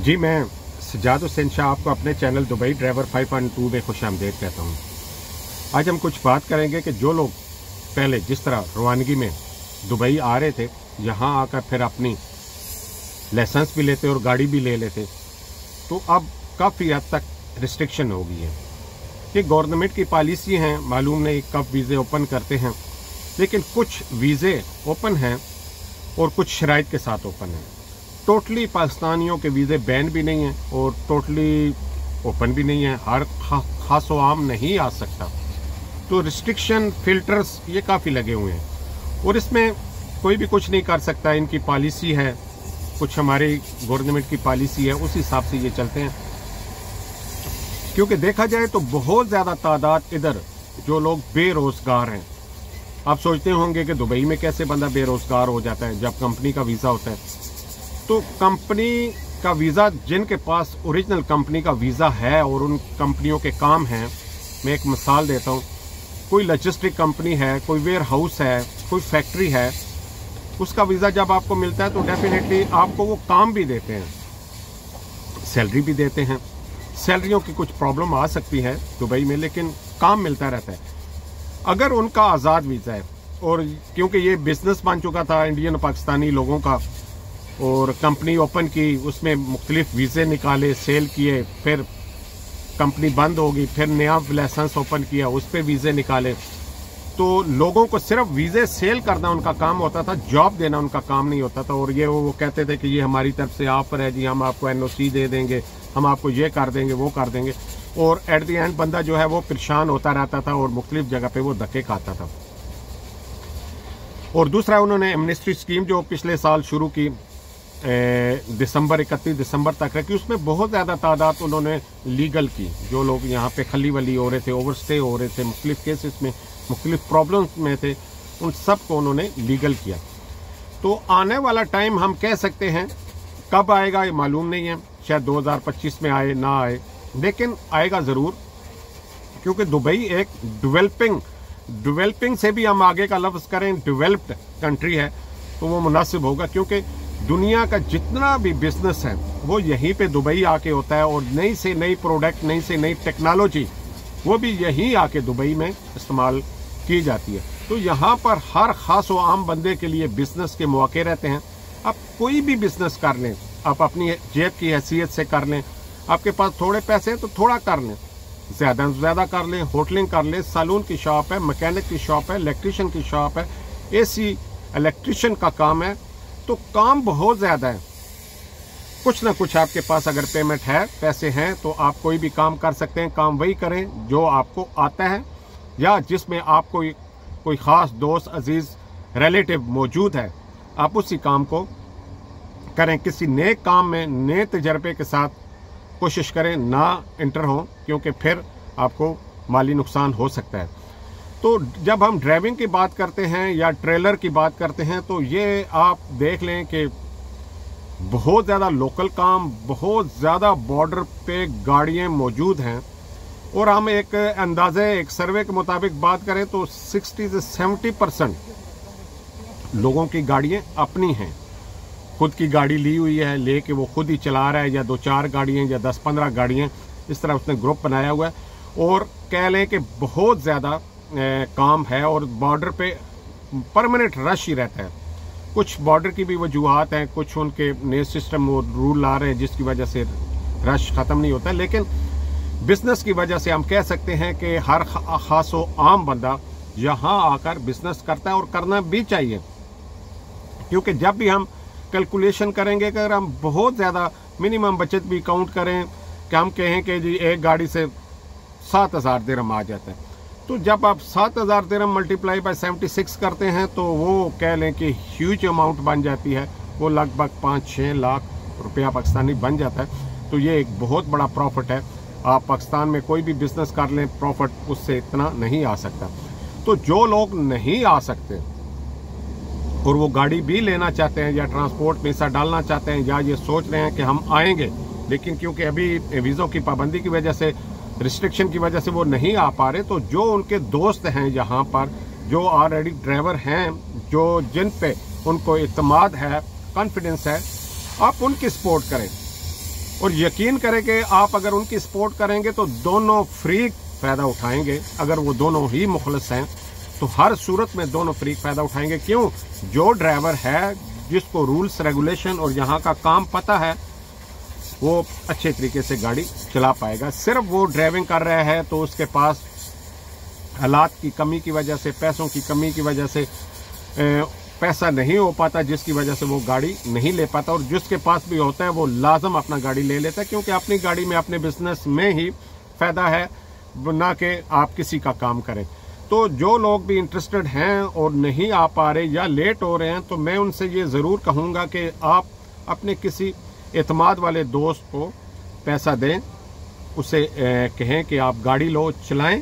जी, मैं सज्जाद हुसैन शाह आपको अपने चैनल दुबई ड्राइवर 5.2 में खुशामदीद कहता हूँ। आज हम कुछ बात करेंगे कि जो लोग पहले जिस तरह रवानगी में दुबई आ रहे थे, यहाँ आकर फिर अपनी लाइसेंस भी लेते और गाड़ी भी ले लेते, तो अब काफ़ी हद तक रिस्ट्रिक्शन हो गई है। ये गवर्नमेंट की पॉलिसी हैं, मालूम नहीं कब वीज़े ओपन करते हैं, लेकिन कुछ वीज़े ओपन हैं और कुछ शराइत के साथ ओपन हैं। टोटली पाकिस्तानियों के वीज़े बैन भी नहीं हैं और टोटली ओपन भी नहीं है, हर खास व आम नहीं आ सकता। तो रिस्ट्रिक्शन फिल्टर्स ये काफ़ी लगे हुए हैं और इसमें कोई भी कुछ नहीं कर सकता। इनकी पॉलिसी है, कुछ हमारी गवर्नमेंट की पॉलिसी है, उस हिसाब से ये चलते हैं। क्योंकि देखा जाए तो बहुत ज़्यादा तादाद इधर जो लोग बेरोज़गार हैं। आप सोचते होंगे कि दुबई में कैसे बंदा बेरोज़गार हो जाता है जब कंपनी का वीज़ा होता है। तो कंपनी का वीज़ा, जिनके पास ओरिजिनल कंपनी का वीज़ा है और उन कंपनियों के काम हैं, मैं एक मिसाल देता हूँ। कोई लॉजिस्टिक कंपनी है, कोई वेयर हाउस है, कोई फैक्ट्री है, उसका वीज़ा जब आपको मिलता है तो डेफिनेटली आपको वो काम भी देते हैं, सैलरी भी देते हैं। सैलरियों की कुछ प्रॉब्लम आ सकती है दुबई में, लेकिन काम मिलता रहता है। अगर उनका आज़ाद वीज़ा है और क्योंकि ये बिजनेस बन चुका था इंडियन पाकिस्तानी लोगों का, और कंपनी ओपन की, उसमें मुख्तलिफ वीज़े निकाले, सेल किए, फिर कंपनी बंद होगी, फिर नया लाइसेंस ओपन किया, उस पर वीज़े निकाले। तो लोगों को सिर्फ वीज़े सेल करना उनका काम होता था, जॉब देना उनका काम नहीं होता था। और ये वो कहते थे कि ये हमारी तरफ से ऑफर है जी, हम आपको NOC दे देंगे, हम आपको ये कर देंगे, वो कर देंगे। और एट द एंड बंदा जो है वो परेशान होता रहता था और मुख्तलिफ जगह पे वो धक्के खाता था। और दूसरा, उन्होंने एमनेस्टी स्कीम जो पिछले साल शुरू की, 31 दिसंबर तक रखी, उसमें बहुत ज़्यादा तादाद उन्होंने लीगल की। जो लोग यहाँ पे खली वली हो रहे थे, ओवरस्टे हो रहे थे, मुख्तलिफ केसेस में मुख्तलिफ प्रॉब्लम्स में थे, उन सब को उन्होंने लीगल किया। तो आने वाला टाइम हम कह सकते हैं, कब आएगा ये मालूम नहीं है। शायद 2025 में आए ना आए, लेकिन आएगा ज़रूर। क्योंकि दुबई एक डेवलपिंग से भी हम आगे का लफ्ज़ करें, डेवलप्ड कंट्री है, तो वो मुनासिब होगा। क्योंकि दुनिया का जितना भी बिजनेस है वो यहीं पे दुबई आके होता है, और नई से नई प्रोडक्ट, नई से नई टेक्नोलॉजी वो भी यहीं आके दुबई में इस्तेमाल की जाती है। तो यहाँ पर हर खास व आम बंदे के लिए बिजनेस के मौके रहते हैं। आप कोई भी बिजनेस कर लें, आप अपनी जेब की हैसियत से कर लें। आपके पास थोड़े पैसे हैं तो थोड़ा कर लें, ज़्यादा से ज़्यादा कर लें। होटलिंग कर लें, सैलून की शॉप है, मैकेनिक की शॉप है, इलेक्ट्रिशियन की शॉप है, AC इलेक्ट्रिशियन का काम है। तो काम बहुत ज़्यादा है। कुछ ना कुछ आपके पास अगर पेमेंट है, पैसे हैं, तो आप कोई भी काम कर सकते हैं। काम वही करें जो आपको आता है, या जिसमें आपको कोई ख़ास दोस्त, अजीज़, रिलेटिव मौजूद है, आप उसी काम को करें। किसी नए काम में नए तजर्बे के साथ कोशिश करें ना इंटर हों, क्योंकि फिर आपको माली नुकसान हो सकता है। तो जब हम ड्राइविंग की बात करते हैं या ट्रेलर की बात करते हैं, तो ये आप देख लें कि बहुत ज़्यादा लोकल काम, बहुत ज़्यादा बॉर्डर पे गाड़ियाँ मौजूद हैं। और हम एक अंदाज़े, एक सर्वे के मुताबिक बात करें तो 60 से 70% लोगों की गाड़ियाँ अपनी हैं, खुद की गाड़ी ली हुई है, लेके वो खुद ही चला रहा है, या 2-4 गाड़ियाँ या 10-15 गाड़ियाँ, इस तरह उसने ग्रुप बनाया हुआ है। और कह लें कि बहुत ज़्यादा काम है और बॉर्डर पे परमानेंट रश ही रहता है। कुछ बॉर्डर की भी वजूहात हैं, कुछ उनके नए सिस्टम और रूल आ रहे हैं जिसकी वजह से रश ख़त्म नहीं होता। लेकिन बिज़नेस की वजह से हम कह सकते हैं कि हर खास व आम बंदा यहाँ आकर बिज़नेस करता है, और करना भी चाहिए। क्योंकि जब भी हम कैलकुलेशन करेंगे, अगर हम बहुत ज़्यादा मिनिमम बचत भी काउंट करें, कि हम कहें कि जी एक गाड़ी से 7,000 दिरहम आ जाता है, तो जब आप 7,000 दिरहम मल्टीप्लाई बाय 76 करते हैं तो वो कह लें कि ह्यूज अमाउंट बन जाती है। वो लगभग 5-6 लाख रुपया पाकिस्तानी बन जाता है। तो ये एक बहुत बड़ा प्रॉफिट है। आप पाकिस्तान में कोई भी बिज़नेस कर लें, प्रॉफिट उससे इतना नहीं आ सकता। तो जो लोग नहीं आ सकते और वो गाड़ी भी लेना चाहते हैं, या ट्रांसपोर्ट में हिस्सा डालना चाहते हैं, या ये सोच रहे हैं कि हम आएंगे, लेकिन क्योंकि अभी वीज़ों की पाबंदी की वजह से, रिस्ट्रिक्शन की वजह से वो नहीं आ पा रहे, तो जो उनके दोस्त हैं यहाँ पर, जो ऑलरेडी ड्राइवर हैं, जो जिन पे उनको इत्मीनान है, कॉन्फिडेंस है, आप उनकी सपोर्ट करें। اور یقین کریں کہ آپ اگر ان کی سپورٹ کریں گے تو دونوں فریق فائدہ اٹھائیں گے. اگر وہ دونوں ہی مخلص ہیں تو ہر صورت میں دونوں فریق فائدہ اٹھائیں گے. کیوں؟ جو ڈرائیور ہے جس کو رولز ریگولیشن اور یہاں کا کام پتہ ہے وہ اچھے طریقے سے گاڑی چلا پائے گا. صرف وہ ڈرائیونگ کر رہا ہے تو اس کے پاس حالات کی کمی کی وجہ سے، پیسوں کی کمی کی وجہ سے پیسہ نہیں ہو پاتا، جس کی وجہ سے وہ گاڑی نہیں لے پاتا. اور جس کے پاس بھی ہوتا ہے وہ لازم اپنا گاڑی لے لیتا ہے، کیونکہ اپنی گاڑی میں اپنے بزنس میں ہی فائدہ ہے، نہ کہ آپ کسی کا کام کریں. تو جو لوگ بھی انٹرسٹڈ ہیں اور نہیں آ پا رہے یا لیٹ ہو رہے ہیں تو میں ان سے یہ ضرور کہوں گا کہ آپ اپنے کسی اعتماد والے دوست کو پیسہ دیں، اسے کہیں کہ آپ گاڑی لو، چلائیں،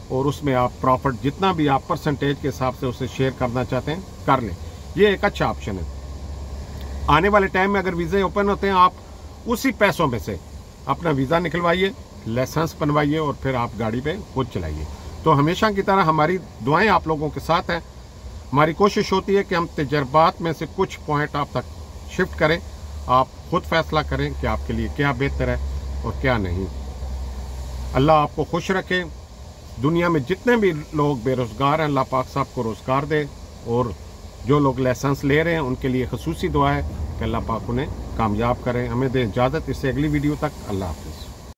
اور اس میں آپ پروفٹ جتنا بھی آپ پرسنٹیج کے حساب سے اسے شیئر کرنا چاہتے ہیں کر لیں. یہ ایک اچھا آپشن ہے. آنے والے ٹائم میں اگر ویزے اوپن ہوتے ہیں، آپ اسی پیسوں میں سے اپنا ویزا نکلوائیے، لائسنس بنوائیے اور پھر آپ گاڑی پہ خود چلائیے. تو ہمیشہ کی طرح ہماری دعائیں آپ لوگوں کے ساتھ ہیں. ہماری کوشش ہوتی ہے کہ ہم تجربات میں سے کچھ پوائنٹ آپ تک شفٹ کریں. آپ خود فیصلہ کریں کہ آپ کے لیے کیا بہتر ہے اور کیا نہیں. اللہ آپ کو خوش رکھے. دنیا میں جتنے بھی لوگ بے روزگار ہیں، اللہ پاک صاحب کو روزگار دے، اور جو لوگ لائسنس لے رہے ہیں ان کے لیے خصوصی دعا ہے کہ اللہ پاک انہیں کامیاب کریں. ہمیں دے اجازت اس سے اگلی ویڈیو تک. اللہ حافظ.